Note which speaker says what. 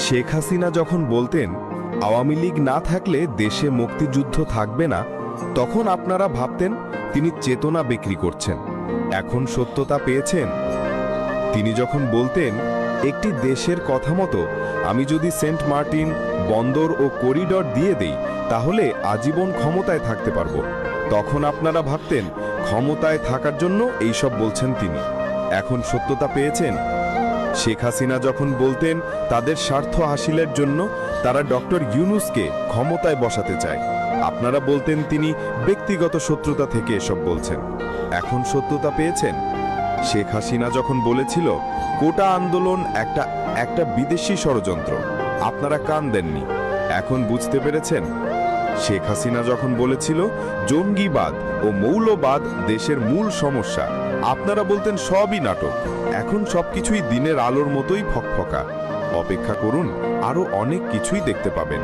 Speaker 1: শেখ হাসিনা যখন বলতেন আওয়ামী লীগ না থাকলে দেশে মুক্তিযুদ্ধ থাকবে না, তখন আপনারা ভাবতেন তিনি চেতনা বিক্রি করছেন। এখন সত্যতা পেয়েছেন। তিনি যখন বলতেন একটি দেশের কথা মতো আমি যদি সেন্ট মার্টিন বন্দর ও করিডর দিয়ে দেই তাহলে আজীবন ক্ষমতায় থাকতে পারবো, তখন আপনারা ভাবতেন ক্ষমতায় থাকার জন্য এইসব বলছেন তিনি। এখন সত্যতা পেয়েছেন। শেখ হাসিনা যখন বলতেন তাদের স্বার্থ হাসিলের জন্য তারা ডক্টর ইউনূসকে ক্ষমতায় বসাতে চায়, আপনারা বলতেন তিনি ব্যক্তিগত শত্রুতা থেকে এসব বলছেন। এখন সত্যতা পেয়েছেন। শেখ হাসিনা যখন বলেছিল কোটা আন্দোলন একটা বিদেশি ষড়যন্ত্র, আপনারা কান দেননি। এখন বুঝতে পেরেছেন। শেখ হাসিনা যখন বলেছিল জঙ্গিবাদ ও মৌলবাদ দেশের মূল সমস্যা, আপনারা বলতেন সবই নাটক। এখন সবকিছুই দিনের আলোর মতোই ফকফকা। অপেক্ষা করুন, আরো অনেক কিছুই দেখতে পাবেন।